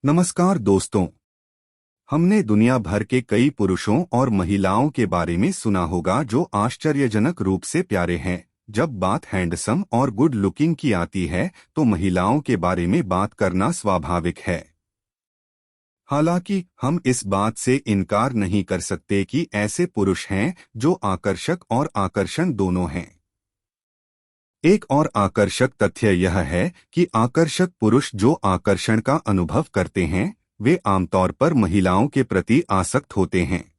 नमस्कार दोस्तों। हमने दुनिया भर के कई पुरुषों और महिलाओं के बारे में सुना होगा जो आश्चर्यजनक रूप से प्यारे हैं। जब बात हैंडसम और गुड लुकिंग की आती है तो महिलाओं के बारे में बात करना स्वाभाविक है। हालांकि हम इस बात से इनकार नहीं कर सकते कि ऐसे पुरुष हैं जो आकर्षक और आकर्षण दोनों हैं। एक और आकर्षक तथ्य यह है कि आकर्षक पुरुष जो आकर्षण का अनुभव करते हैं वे आमतौर पर महिलाओं के प्रति आसक्त होते हैं।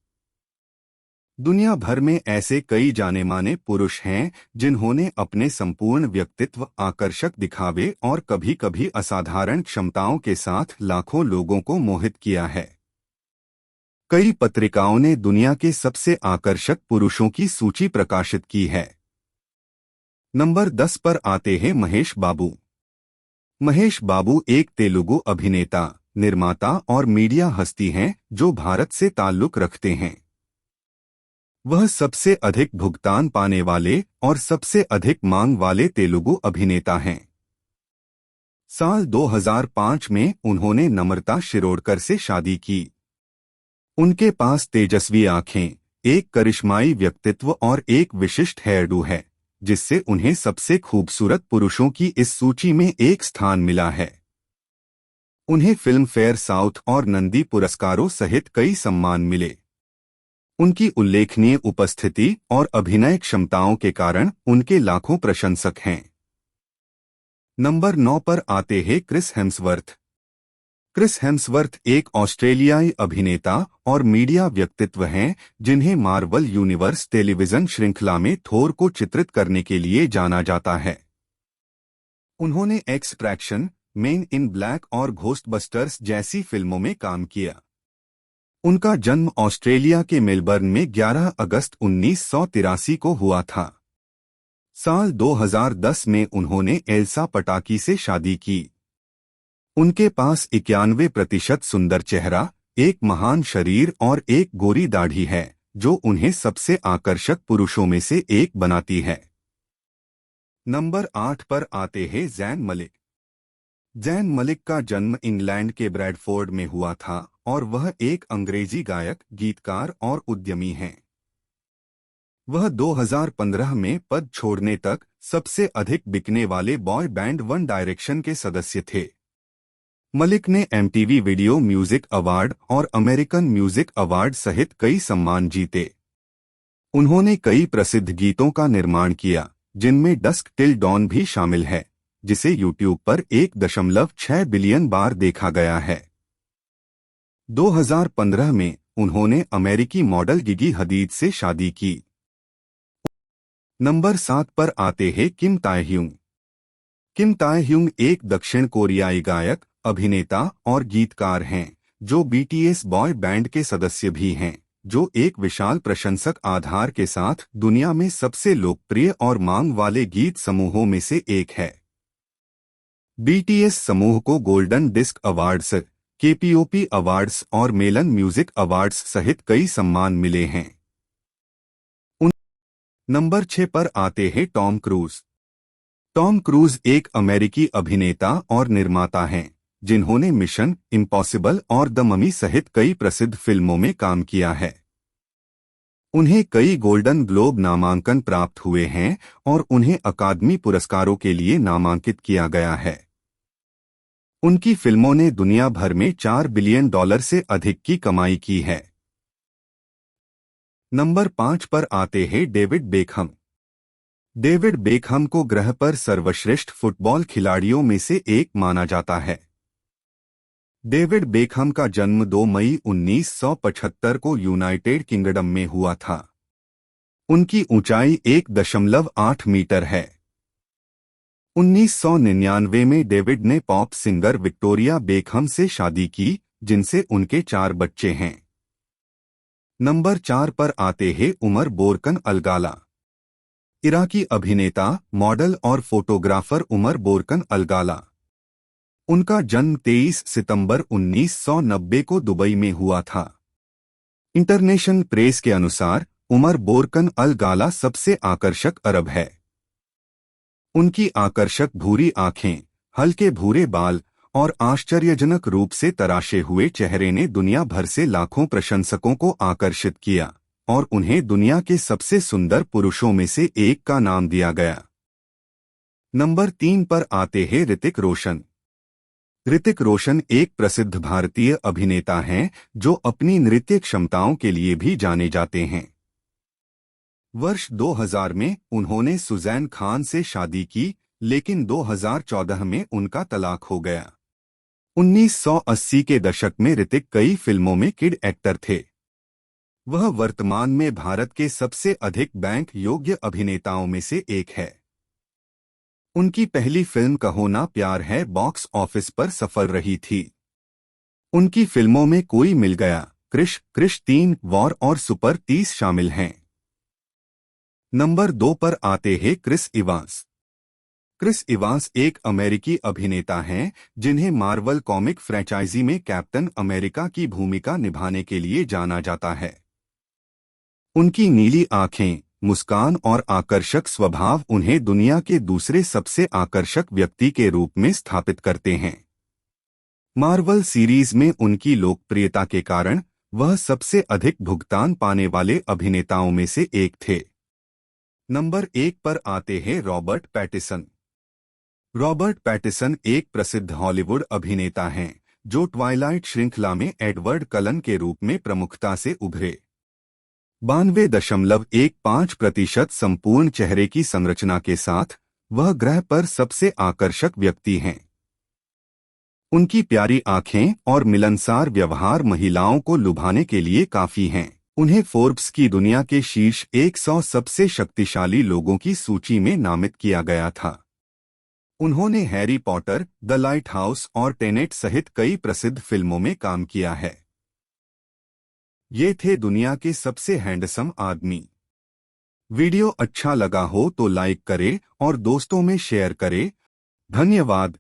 दुनिया भर में ऐसे कई जाने माने पुरुष हैं जिन्होंने अपने संपूर्ण व्यक्तित्व, आकर्षक दिखावे और कभी-कभी असाधारण क्षमताओं के साथ लाखों लोगों को मोहित किया है। कई पत्रिकाओं ने दुनिया के सबसे आकर्षक पुरुषों की सूची प्रकाशित की है। नंबर 10 पर आते हैं महेश बाबू। महेश बाबू एक तेलुगु अभिनेता, निर्माता और मीडिया हस्ती हैं जो भारत से ताल्लुक रखते हैं। वह सबसे अधिक भुगतान पाने वाले और सबसे अधिक मांग वाले तेलुगु अभिनेता हैं। साल 2005 में उन्होंने नम्रता शिरोडकर से शादी की। उनके पास तेजस्वी आंखें, एक करिश्माई व्यक्तित्व और एक विशिष्ट हेयरडू है, जिससे उन्हें सबसे खूबसूरत पुरुषों की इस सूची में एक स्थान मिला है। उन्हें फिल्म फेयर साउथ और नंदी पुरस्कारों सहित कई सम्मान मिले। उनकी उल्लेखनीय उपस्थिति और अभिनय क्षमताओं के कारण उनके लाखों प्रशंसक हैं। नंबर 9 पर आते हैं क्रिस हेम्सवर्थ। क्रिस हेम्सवर्थ एक ऑस्ट्रेलियाई अभिनेता और मीडिया व्यक्तित्व हैं जिन्हें मार्वल यूनिवर्स टेलीविजन श्रृंखला में थोर को चित्रित करने के लिए जाना जाता है। उन्होंने एक्सट्रैक्शन, मेन इन ब्लैक और घोस्टबस्टर्स जैसी फिल्मों में काम किया। उनका जन्म ऑस्ट्रेलिया के मेलबर्न में 11 अगस्त 1983 को हुआ था। साल 2010 में उन्होंने एल्सा पटाकी से शादी की। उनके पास 91% सुंदर चेहरा, एक महान शरीर और एक गोरी दाढ़ी है जो उन्हें सबसे आकर्षक पुरुषों में से एक बनाती है। नंबर 8 पर आते हैं ज़ैन मलिक। ज़ैन मलिक का जन्म इंग्लैंड के ब्रैडफोर्ड में हुआ था और वह एक अंग्रेजी गायक, गीतकार और उद्यमी हैं। वह 2015 में पद छोड़ने तक सबसे अधिक बिकने वाले बॉय बैंड वन डायरेक्शन के सदस्य थे। मलिक ने MTV वीडियो म्यूजिक अवार्ड और अमेरिकन म्यूजिक अवार्ड सहित कई सम्मान जीते। उन्होंने कई प्रसिद्ध गीतों का निर्माण किया, जिनमें डस्क टिल डॉन भी शामिल है, जिसे YouTube पर 1.6 बिलियन बार देखा गया है। 2015 में उन्होंने अमेरिकी मॉडल गिगी हदीद से शादी की। नंबर 7 पर आते हैं किम ताe-hyung। किम ताe-hyung एक दक्षिण कोरियाई गायक, अभिनेता और गीतकार हैं जो BTS बॉय बैंड के सदस्य भी हैं, जो एक विशाल प्रशंसक आधार के साथ दुनिया में सबसे लोकप्रिय और मांग वाले गीत समूहों में से एक है। BTS समूह को golden disc awards, KPOP awards और मेलन म्यूजिक अवार्ड्स सहित कई सम्मान मिले हैं। नंबर 6 पर आते हैं टॉम क्रूज। टॉम क्रूज एक अमेरिकी अभिनेता और निर्माता हैं जिन्होंने मिशन इम्पॉसिबल और द ममी सहित कई प्रसिद्ध फिल्मों में काम किया है। उन्हें कई गोल्डन ग्लोब नामांकन प्राप्त हुए हैं और उन्हें अकादमी पुरस्कारों के लिए नामांकित किया गया है। उनकी फिल्मों ने दुनिया भर में $4 बिलियन से अधिक की कमाई की है। नंबर 5 पर आते हैं डेविड बेकहम। डेविड बेकहम को ग्रह पर सर्वश्रेष्ठ फुटबॉल खिलाड़ियों में से एक माना जाता है। डेविड बेकहम का जन्म 2 मई 1975 को यूनाइटेड किंगडम में हुआ था। उनकी ऊंचाई 1.8 मीटर है। 1999 में डेविड ने पॉप सिंगर विक्टोरिया बेकहम से शादी की, जिनसे उनके 4 बच्चे हैं। नंबर 4 पर आते हैं उमर बोरकन अलगाला। इराकी अभिनेता, मॉडल और फोटोग्राफर उमर बोरकन अलगाला। उनका जन्म 23 सितंबर 1990 को दुबई में हुआ था। इंटरनेशनल प्रेस के अनुसार उमर बोरकन अलगाला सबसे आकर्षक अरब है। उनकी आकर्षक भूरी आंखें, हल्के भूरे बाल और आश्चर्यजनक रूप से तराशे हुए चेहरे ने दुनिया भर से लाखों प्रशंसकों को आकर्षित किया और उन्हें दुनिया के सबसे सुंदर पुरुषों में से एक का नाम दिया गया। नंबर 3 पर आते हैं ऋतिक रोशन। ऋतिक रोशन एक प्रसिद्ध भारतीय अभिनेता हैं जो अपनी नृत्य क्षमताओं के लिए भी जाने जाते हैं। वर्ष 2000 में उन्होंने सुजैन खान से शादी की, लेकिन 2014 में उनका तलाक हो गया। 1980 के दशक में ऋतिक कई फिल्मों में किड एक्टर थे। वह वर्तमान में भारत के सबसे अधिक बैंक योग्य अभिनेताओं में से एक है। उनकी पहली फिल्म कहो ना प्यार है बॉक्स ऑफिस पर सफल रही थी। उनकी फिल्मों में कोई मिल गया, क्रिश 3, वॉर और सुपर 30 शामिल हैं। नंबर 2 पर आते हैं क्रिस इवांस। क्रिस इवांस एक अमेरिकी अभिनेता हैं जिन्हें मार्वल कॉमिक फ्रेंचाइजी में कैप्टन अमेरिका की भूमिका निभाने के लिए जाना जाता है। उनकी नीली आंखें, मुस्कान और आकर्षक स्वभाव उन्हें दुनिया के दूसरे सबसे आकर्षक व्यक्ति के रूप में स्थापित करते हैं। मार्वल सीरीज में उनकी लोकप्रियता के कारण वह सबसे अधिक भुगतान पाने वाले अभिनेताओं में से एक थे। नंबर 1 पर आते हैं रॉबर्ट पैटिसन। रॉबर्ट पैटिसन एक प्रसिद्ध हॉलीवुड अभिनेता हैं जो ट्वाइलाइट श्रृंखला में एडवर्ड कलन के रूप में प्रमुखता से उभरे। 92.15% संपूर्ण चेहरे की संरचना के साथ वह ग्रह पर सबसे आकर्षक व्यक्ति हैं। उनकी प्यारी आंखें और मिलनसार व्यवहार महिलाओं को लुभाने के लिए काफी हैं। उन्हें फोर्ब्स की दुनिया के शीर्ष 100 सबसे शक्तिशाली लोगों की सूची में नामित किया गया था। उन्होंने Harry Potter, the light house और टेनेट सहित कई प्रसिद्ध फिल्मों में काम किया है। ये थे दुनिया के सबसे हैंडसम आदमी। वीडियो अच्छा लगा हो तो लाइक करें और दोस्तों में शेयर करें। धन्यवाद।